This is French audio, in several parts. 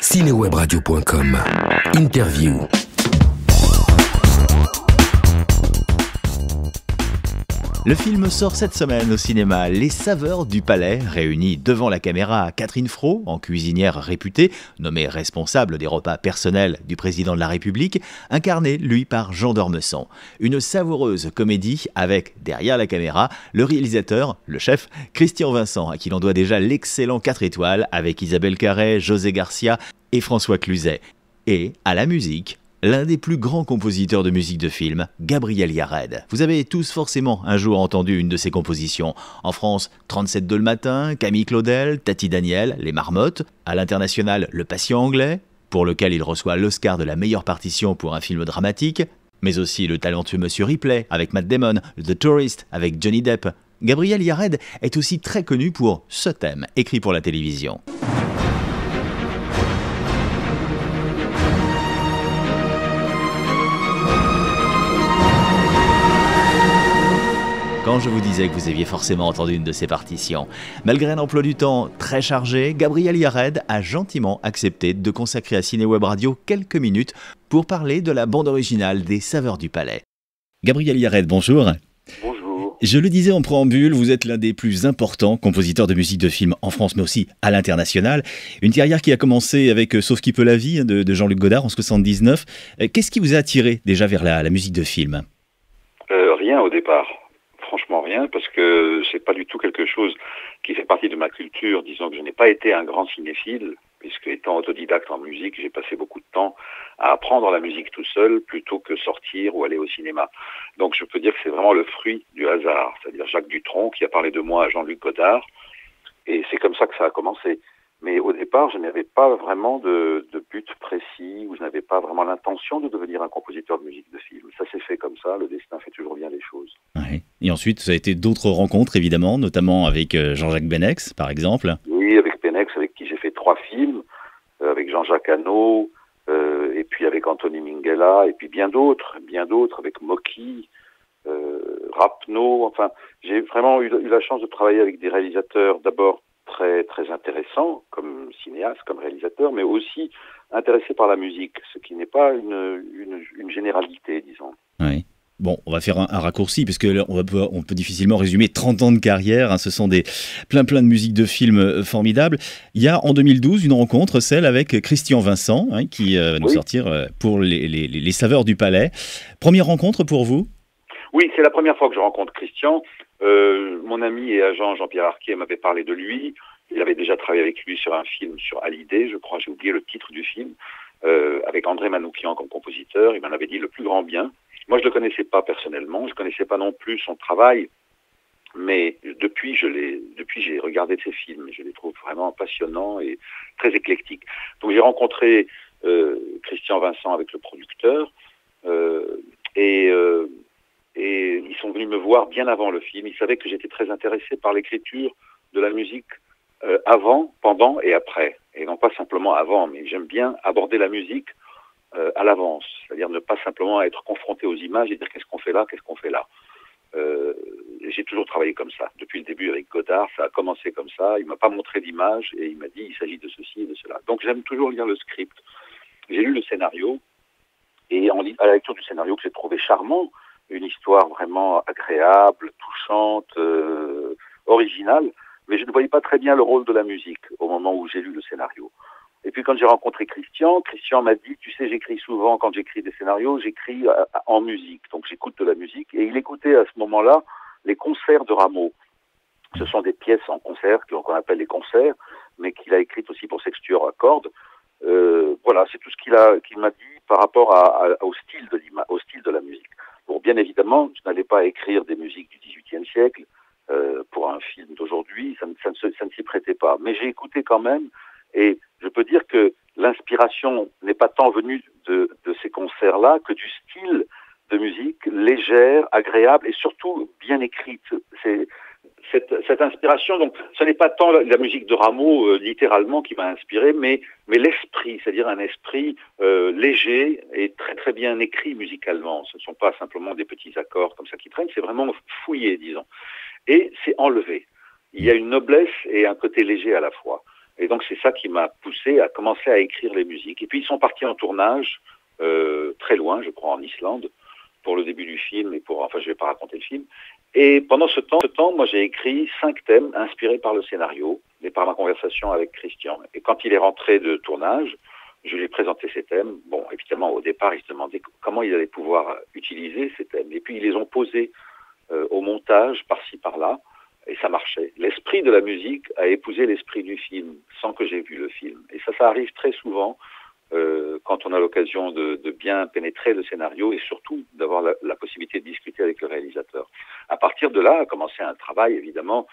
Cinewebradio.com. Interview. Le film sort cette semaine au cinéma. Les saveurs du palais, réunies devant la caméra Catherine Fro, en cuisinière réputée, nommée responsable des repas personnels du président de la République, incarnée, lui, par Jean d'Ormesson. Une savoureuse comédie avec, derrière la caméra, le réalisateur, le chef, Christian Vincent, à qui l'on doit déjà l'excellent 4 étoiles avec Isabelle Carré, José Garcia et François Cluzet. Et, à la musique, l'un des plus grands compositeurs de musique de film, Gabriel Yared. Vous avez tous forcément un jour entendu une de ses compositions. En France, 37 le matin, Camille Claudel, Tati Daniel, Les Marmottes. À l'international, Le Patient anglais, pour lequel il reçoit l'Oscar de la meilleure partition pour un film dramatique. Mais aussi le talentueux Monsieur Ripley avec Matt Damon, The Tourist avec Johnny Depp. Gabriel Yared est aussi très connu pour ce thème, écrit pour la télévision. Quand je vous disais que vous aviez forcément entendu une de ces partitions. Malgré un emploi du temps très chargé, Gabriel Yared a gentiment accepté de consacrer à Cinéweb Radio quelques minutes pour parler de la bande originale des Saveurs du Palais. Gabriel Yared, bonjour. Bonjour. Je le disais en préambule, vous êtes l'un des plus importants compositeurs de musique de film en France, mais aussi à l'international. Une carrière qui a commencé avec Sauf qui peut la vie de Jean-Luc Godard en 79. Qu'est-ce qui vous a attiré déjà vers la musique de film ? Rien au départ. Franchement rien, parce que c'est pas du tout quelque chose qui fait partie de ma culture. Disons que je n'ai pas été un grand cinéphile, puisque étant autodidacte en musique, j'ai passé beaucoup de temps à apprendre la musique tout seul, plutôt que sortir ou aller au cinéma. Donc je peux dire que c'est vraiment le fruit du hasard, c'est-à-dire Jacques Dutronc qui a parlé de moi à Jean-Luc Godard, et c'est comme ça que ça a commencé. Mais au départ, je n'avais pas vraiment de but précis, ou je n'avais pas vraiment l'intention de devenir un compositeur de musique de film. Ça s'est fait comme ça, le destin fait toujours bien les choses. Ouais. Et ensuite, ça a été d'autres rencontres, évidemment, notamment avec Jean-Jacques Benex, par exemple. Oui, avec Benex, avec qui j'ai fait 3 films, avec Jean-Jacques Hano, et puis avec Anthony Minghella, et puis bien d'autres, avec Moki, Rapno. Enfin, j'ai vraiment eu la chance de travailler avec des réalisateurs, d'abord très très intéressants comme cinéaste, comme réalisateur, mais aussi intéressés par la musique, ce qui n'est pas une généralité, disons. Oui. Bon, on va faire un raccourci, parce que on peut difficilement résumer 30 ans de carrière. Hein, ce sont plein de musiques de films formidables. Il y a en 2012 une rencontre, celle avec Christian Vincent, hein, qui va nous sortir pour les Saveurs du Palais. Première rencontre pour vous ? Oui, c'est la première fois que je rencontre Christian. Mon ami et agent Jean-Pierre Arquier m'avait parlé de lui. Il avait déjà travaillé avec lui sur un film sur Hallyday, je crois, j'ai oublié le titre du film, avec André Manoukian comme compositeur. Il m'en avait dit le plus grand bien. Moi, je le connaissais pas personnellement, je connaissais pas non plus son travail, mais depuis j'ai regardé ses films et je les trouve vraiment passionnants et très éclectiques. Donc j'ai rencontré Christian Vincent avec le producteur et ils sont venus me voir bien avant le film. Ils savaient que j'étais très intéressé par l'écriture de la musique avant, pendant et après. Et non pas simplement avant, mais j'aime bien aborder la musique à l'avance. C'est-à-dire ne pas simplement être confronté aux images et dire qu'est-ce qu'on fait là. J'ai toujours travaillé comme ça. Depuis le début avec Godard, ça a commencé comme ça. Il m'a pas montré d'image et il m'a dit il s'agit de ceci et de cela. Donc j'aime toujours lire le script. J'ai lu le scénario et à la lecture du scénario que j'ai trouvé charmant, une histoire vraiment agréable, touchante, originale, mais je ne voyais pas très bien le rôle de la musique au moment où j'ai lu le scénario. Et puis quand j'ai rencontré Christian m'a dit, tu sais, j'écris souvent, quand j'écris des scénarios, j'écris en musique, donc j'écoute de la musique, et il écoutait à ce moment-là les concerts de Rameau. Ce sont des pièces en concert qu'on appelle les concerts, mais qu'il a écrites aussi pour sextuor à cordes. Voilà, c'est tout ce qu'il m'a dit par rapport au style de la musique. Bon, bien évidemment, je n'allais pas écrire des musiques du XVIIIe siècle pour un film d'aujourd'hui, ça ne s'y prêtait pas. Mais j'ai écouté quand même, et je peux dire que l'inspiration n'est pas tant venue de ces concerts-là que du style de musique légère, agréable et surtout bien écrite. C'est cette inspiration, donc ce n'est pas tant la musique de Rameau littéralement qui m'a inspiré, mais l'esprit, c'est-à-dire un esprit léger et très très bien écrit musicalement. Ce ne sont pas simplement des petits accords comme ça qui traînent, c'est vraiment fouillé, disons. Et c'est enlevé. Il y a une noblesse et un côté léger à la fois. Et donc c'est ça qui m'a poussé à commencer à écrire les musiques. Et puis ils sont partis en tournage, très loin, je crois en Islande, pour le début du film, enfin je vais pas raconter le film. Et pendant ce temps, moi j'ai écrit 5 thèmes inspirés par le scénario et par ma conversation avec Christian. Et quand il est rentré de tournage, je lui ai présenté ces thèmes. Bon, évidemment, au départ, il se demandait comment il allait pouvoir utiliser ces thèmes. Et puis ils les ont posés au montage, par-ci, par-là. Et ça marchait. L'esprit de la musique a épousé l'esprit du film, sans que j'aie vu le film. Et ça arrive très souvent quand on a l'occasion de bien pénétrer le scénario et surtout d'avoir la possibilité de discuter avec le réalisateur. À partir de là a commencé un travail, évidemment,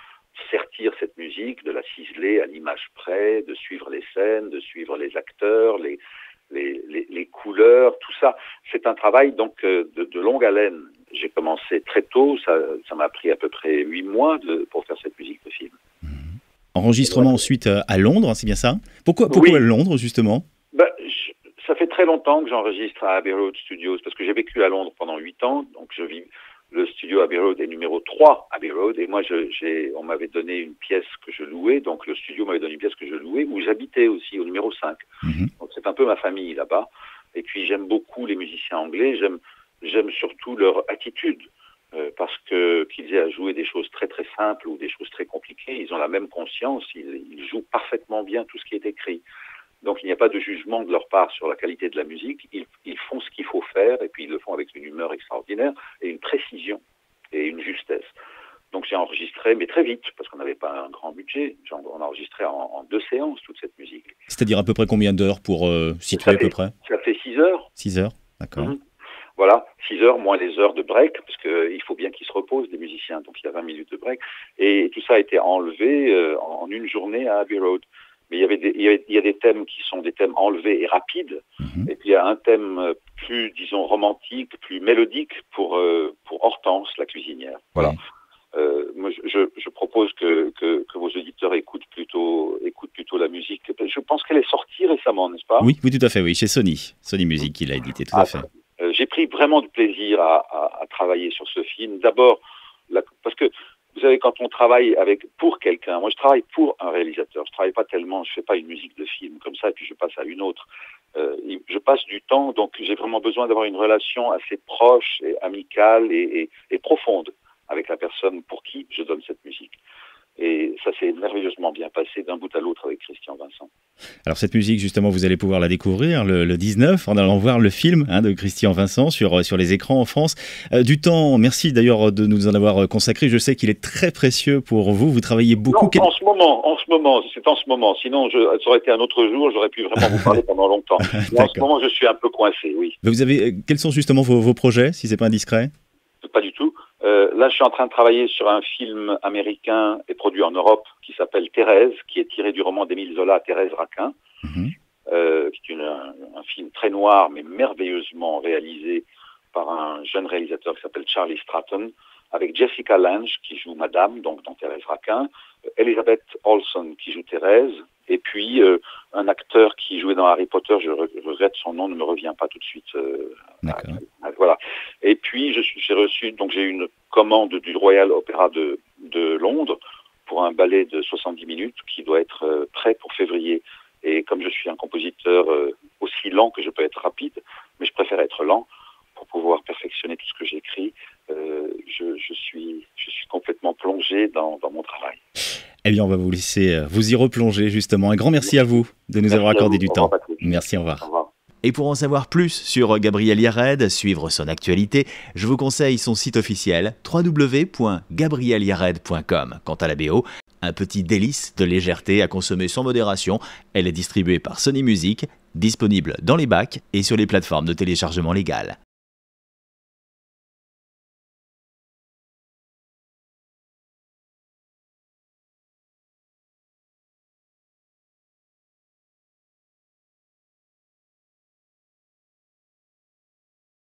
sertir cette musique, de la ciseler à l'image près, de suivre les scènes, de suivre les acteurs, les couleurs, tout ça. C'est un travail donc de longue haleine. J'ai commencé très tôt, ça m'a pris à peu près 8 mois pour faire cette musique de film. Enregistrement ensuite à Londres, c'est bien ça? Pourquoi oui. À Londres, justement? Ça fait très longtemps que j'enregistre à Abbey Road Studios, parce que j'ai vécu à Londres pendant 8 ans, donc le studio Abbey Road est numéro 3 Abbey Road, et moi on m'avait donné une pièce que je louais, donc le studio m'avait donné une pièce que je louais, où j'habitais aussi, au numéro 5. Donc c'est un peu ma famille là-bas, et puis j'aime beaucoup les musiciens anglais, j'aime surtout leur attitude, parce qu'ils aient à jouer des choses très très simples ou des choses très compliquées, ils ont la même conscience, ils jouent parfaitement bien tout ce qui est écrit. Donc il n'y a pas de jugement de leur part sur la qualité de la musique, ils font ce qu'il faut faire et puis ils le font avec une humeur extraordinaire et une précision et une justesse. Donc j'ai enregistré, mais très vite, parce qu'on n'avait pas un grand budget, on a enregistré en 2 séances toute cette musique. C'est-à-dire à peu près combien d'heures pour situer à peu près? Ça fait 6 heures. 6 heures, d'accord. Voilà, 6 heures moins les heures de break, parce qu'il faut bien qu'ils se reposent, les musiciens, donc il y a 20 minutes de break. Et tout ça a été enlevé en une journée à Abbey Road. Mais il y a des thèmes qui sont des thèmes enlevés et rapides, et puis il y a un thème plus, disons, romantique, plus mélodique pour Hortense, la cuisinière. Voilà. Moi, je propose que vos auditeurs écoutent plutôt la musique. Je pense qu'elle est sortie récemment, n'est-ce pas? Oui, tout à fait, oui, chez Sony Music qui l'a édité, tout à fait. J'ai pris vraiment du plaisir à travailler sur ce film. D'abord, parce que vous savez, quand on travaille pour quelqu'un, moi je travaille pour un réalisateur, je fais pas une musique de film comme ça et puis je passe à une autre. Je passe du temps, donc j'ai vraiment besoin d'avoir une relation assez proche et amicale et profonde avec la personne pour qui je donne cette musique. Et ça s'est merveilleusement bien passé d'un bout à l'autre avec Christian Vincent. Alors cette musique, justement, vous allez pouvoir la découvrir le 19 en allant voir le film de Christian Vincent sur les écrans en France. Du temps, merci d'ailleurs de nous en avoir consacré. Je sais qu'il est très précieux pour vous. Vous travaillez beaucoup. Non, en ce moment. Sinon, ça aurait été un autre jour. J'aurais pu vraiment vous parler pendant longtemps. Mais en ce moment, je suis un peu coincé, oui. Mais quels sont justement vos projets, si c'est pas indiscret? Pas du tout. Là, je suis en train de travailler sur un film américain et produit en Europe qui s'appelle Thérèse, qui est tiré du roman d'Émile Zola, Thérèse Raquin, qui est un film très noir, mais merveilleusement réalisé par un jeune réalisateur qui s'appelle Charlie Stratton, avec Jessica Lange, qui joue Madame, donc dans Thérèse Raquin, Elizabeth Olsen, qui joue Thérèse, et puis un acteur qui jouait dans Harry Potter, je regrette son nom, ne me revient pas tout de suite. Voilà. Et puis j'ai eu une commande du Royal Opera de Londres pour un ballet de 70 minutes qui doit être prêt pour février. Et comme je suis un compositeur aussi lent que je peux être rapide, mais je préfère être lent pour pouvoir perfectionner tout ce que j'écris, je suis complètement plongé dans mon travail. Eh bien, on va vous laisser vous y replonger, justement. Un grand merci à vous de nous avoir accordé du temps. Merci, au revoir. Au revoir. Et pour en savoir plus sur Gabriel Yared, suivre son actualité, je vous conseille son site officiel www.gabrielyared.com. Quant à la BO, un petit délice de légèreté à consommer sans modération. Elle est distribuée par Sony Music, disponible dans les bacs et sur les plateformes de téléchargement légales.